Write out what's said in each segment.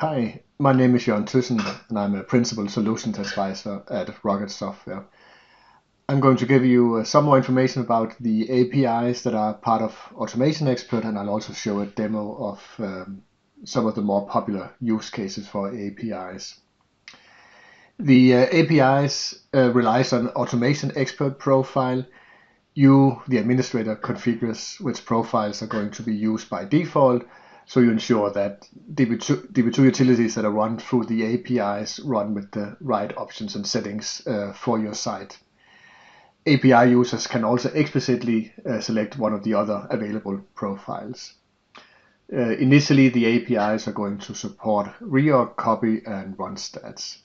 Hi, my name is Jørgen Thyssen, and I'm a Principal Solutions Advisor at Rocket Software. I'm going to give you some more information about the APIs that are part of Automation Expert, and I'll also show a demo of some of the more popular use cases for APIs. The APIs relies on Automation Expert profile. You, the administrator, configures which profiles are going to be used by default, so you ensure that DB2 utilities that are run through the APIs run with the right options and settings for your site. API users can also explicitly select one of the other available profiles. Initially, the APIs are going to support reorg, copy, and run stats.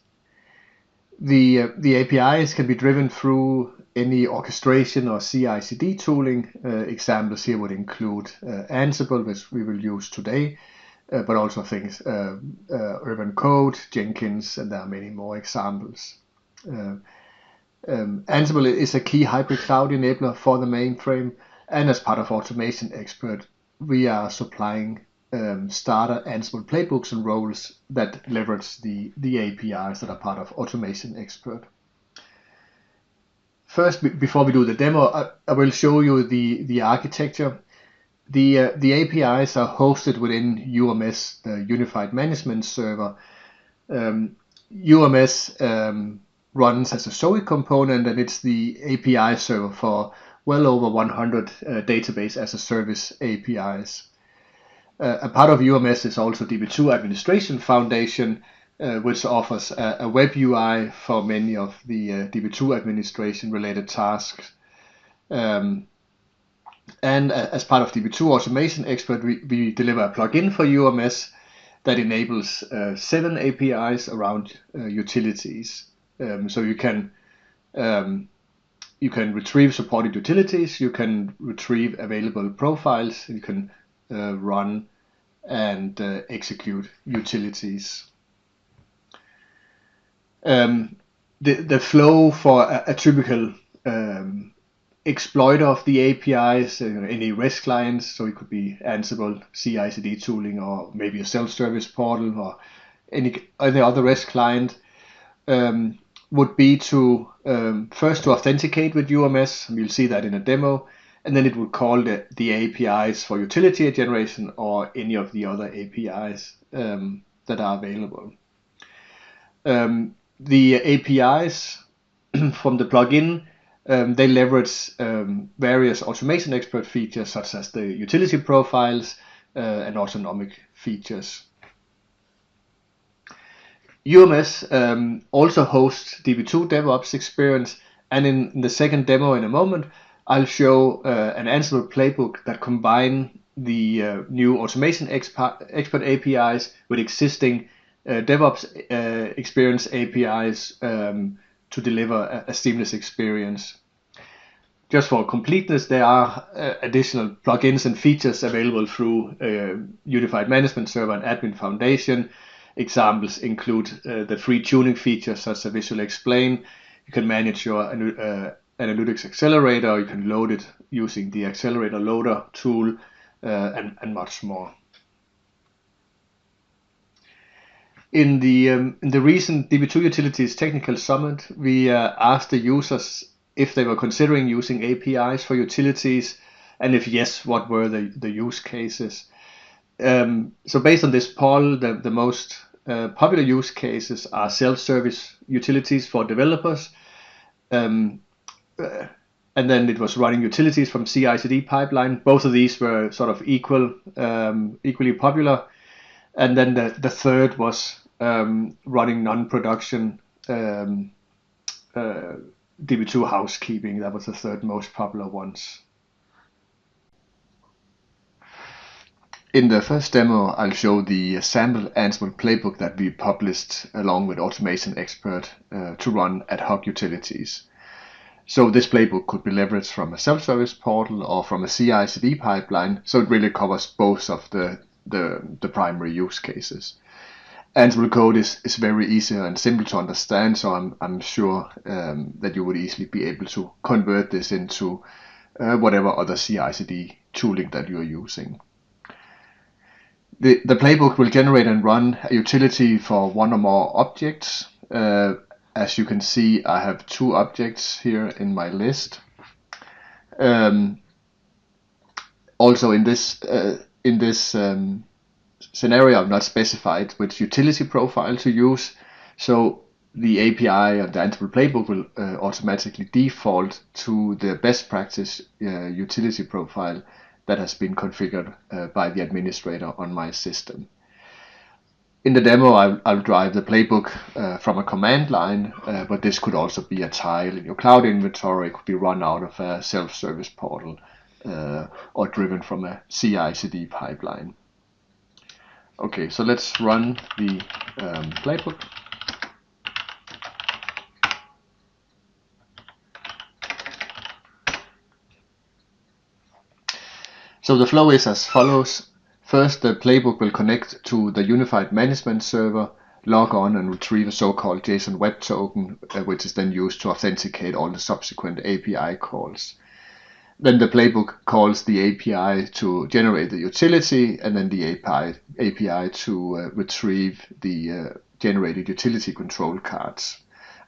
The APIs can be driven through any orchestration or CI/CD tooling. Examples here would include Ansible, which we will use today, but also things Urban Code, Jenkins, and there are many more examples. Ansible is a key hybrid cloud enabler for the mainframe, and as part of Automation Expert, we are supplying starter Ansible playbooks and roles that leverage the APIs that are part of Automation Expert. First, before we do the demo, I will show you the architecture. The APIs are hosted within UMS, the Unified Management Server. UMS runs as a SOA component, and it's the API server for well over 100 database as a service APIs. A part of UMS is also DB2 Administration Foundation, which offers a web UI for many of the DB2 administration related tasks. And as part of DB2 Automation Expert, we deliver a plugin for UMS that enables 7 APIs around utilities. So you can retrieve supported utilities, you can retrieve available profiles, you can run and execute utilities. The flow for a typical exploiter of the APIs, any REST clients, so it could be Ansible, CI/CD tooling, or maybe a self-service portal, or any other REST client, would be to first to authenticate with UMS, and you'll see that in a demo, and then it would call the APIs for utility generation or any of the other APIs that are available. The APIs from the plugin, they leverage various Automation Expert features such as the utility profiles and autonomic features. UMS also hosts DB2 DevOps experience, and in the second demo in a moment, I'll show an Ansible playbook that combine the new Automation Expert APIs with existing DevOps experience APIs to deliver a seamless experience. Just for completeness, there are additional plugins and features available through Unified Management Server and Admin Foundation. Examples include the free tuning features such as Visual Explain. You can manage your Analytics Accelerator, you can load it using the Accelerator Loader tool, and much more. In the recent DB2 Utilities Technical Summit, we asked the users if they were considering using APIs for utilities, and if yes, what were the use cases. So based on this poll, the most popular use cases are self-service utilities for developers, and then it was running utilities from CI/CD pipeline. Both of these were sort of equally popular. And then the third was running non-production DB2 housekeeping. That was the third most popular ones. In the first demo, I'll show the sample Ansible playbook that we published along with Automation Expert to run ad hoc utilities. So this playbook could be leveraged from a self-service portal or from a CI/CD pipeline, so it really covers both of the primary use cases. Ansible code is very easy and simple to understand, so I'm sure that you would easily be able to convert this into whatever other CI/CD tooling that you're using. The playbook will generate and run a utility for one or more objects. As you can see, I have 2 objects here in my list. Also in this scenario, I've not specified which utility profile to use, so the API and the Ansible playbook will automatically default to the best practice utility profile that has been configured by the administrator on my system. In the demo, I'll drive the playbook from a command line, but this could also be a tile in your cloud inventory. It could be run out of a self-service portal or driven from a CI/CD pipeline. Okay, so let's run the playbook. So the flow is as follows. First, the playbook will connect to the Unified Management Server, log on and retrieve a so-called JSON Web Token, which is then used to authenticate all the subsequent API calls. Then the playbook calls the API to generate the utility, and then the API to retrieve the generated utility control cards.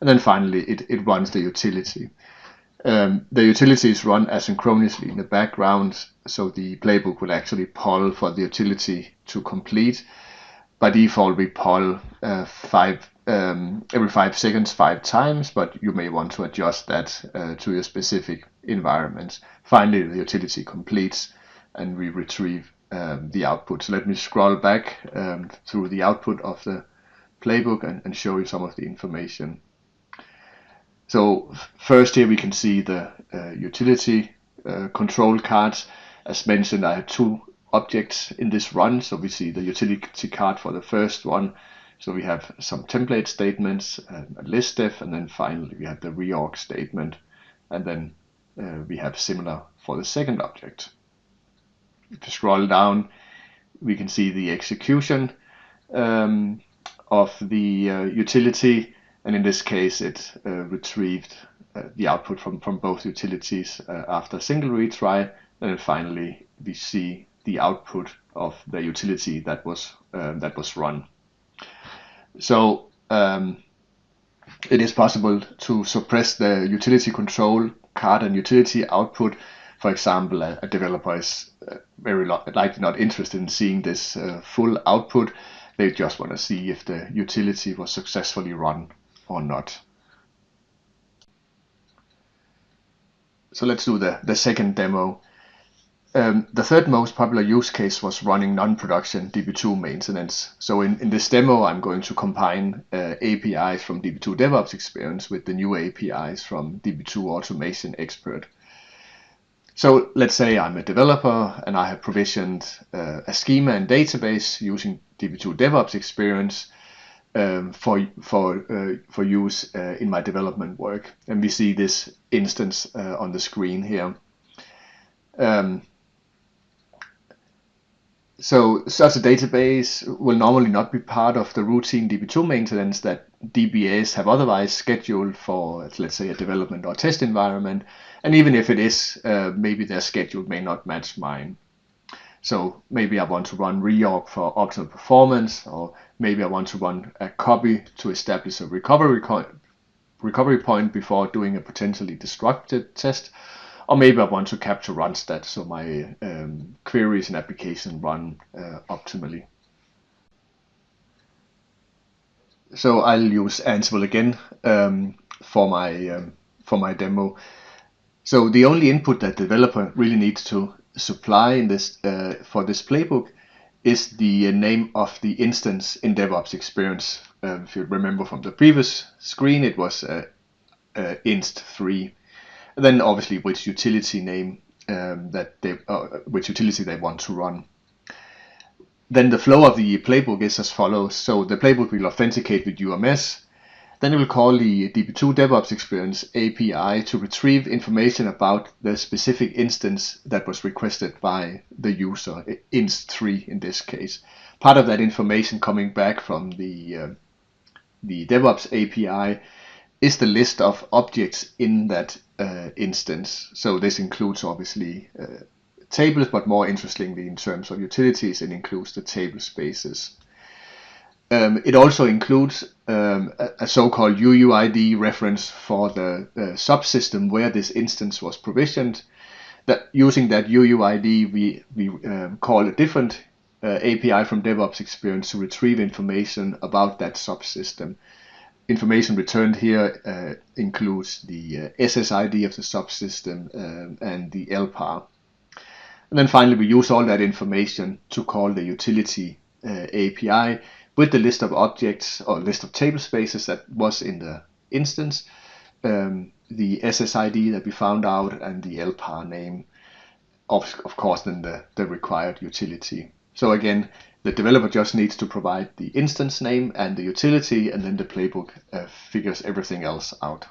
And then finally, it runs the utility. The utility is run asynchronously in the background, so the playbook will actually poll for the utility to complete. By default, we poll every 5 seconds 5 times, but you may want to adjust that to your specific environment. Finally, the utility completes and we retrieve the output. So let me scroll back through the output of the playbook and show you some of the information. So first here we can see the utility control cards. As mentioned, I have 2 objects in this run. So we see the utility card for the first one. So we have some template statements, a listdef, and then finally we have the reorg statement. And then we have similar for the second object. If you scroll down, we can see the execution of the utility. And in this case, it retrieved the output from both utilities after a single retry. And then finally, we see the output of the utility that was run. So it is possible to suppress the utility control card and utility output. For example, a developer is very likely not interested in seeing this full output. They just want to see if the utility was successfully run or not. So let's do the second demo. The third most popular use case was running non-production DB2 maintenance. So in this demo, I'm going to combine APIs from DB2 DevOps Experience with the new APIs from DB2 Automation Expert. So let's say I'm a developer and I have provisioned a schema and database using DB2 DevOps Experience for use in my development work. And we see this instance on the screen here. So such a database will normally not be part of the routine DB2 maintenance that DBAs have otherwise scheduled for, let's say, a development or test environment. And even if it is, maybe their schedule may not match mine. So maybe I want to run reorg for optimal performance, or maybe I want to run a copy to establish a recovery point before doing a potentially destructive test. Or maybe I want to capture run stats so my queries and application run optimally. So I'll use Ansible again for my demo. So the only input that the developer really needs to supply in this for this playbook is the name of the instance in DevOps Experience. If you remember from the previous screen, it was inst3. And then obviously which utility name which utility they want to run. Then the flow of the playbook is as follows. So the playbook will authenticate with UMS. Then it will call the DB2 DevOps Experience API to retrieve information about the specific instance that was requested by the user, inst3 in this case. Part of that information coming back from the DevOps API is the list of objects in that instance. So this includes obviously tables, but more interestingly in terms of utilities, it includes the table spaces. It also includes a so-called UUID reference for the subsystem where this instance was provisioned. That using that UUID, we call a different API from DevOps Experience to retrieve information about that subsystem. Information returned here includes the SSID of the subsystem and the LPAR. And then finally, we use all that information to call the utility API with the list of objects or list of table spaces that was in the instance, the SSID that we found out, and the LPAR name, of course, then the required utility. So again, the developer just needs to provide the instance name and the utility, and then the playbook figures everything else out.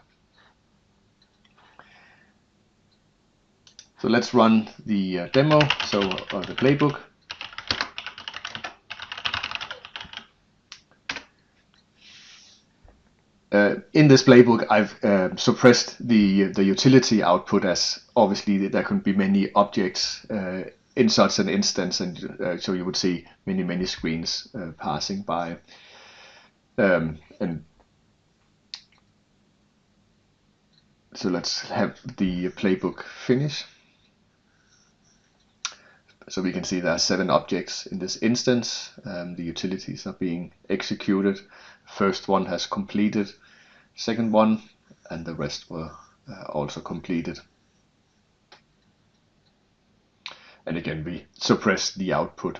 So let's run the demo, the playbook. In this playbook, I've suppressed the utility output, as obviously there can be many objects in such an instance, and so you would see many screens passing by. And so let's have the playbook finish. So we can see there are 7 objects in this instance. The utilities are being executed. First one has completed, second one, and the rest were also completed. And again, we suppress the output.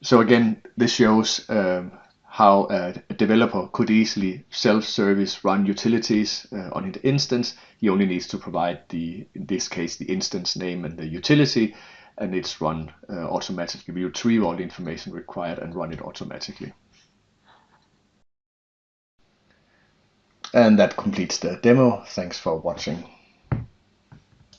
So again, this shows how a developer could easily self-service run utilities on an instance. He only needs to provide in this case, the instance name and the utility, and it's run automatically. We retrieve all the information required and run it automatically. And that completes the demo. Thanks for watching.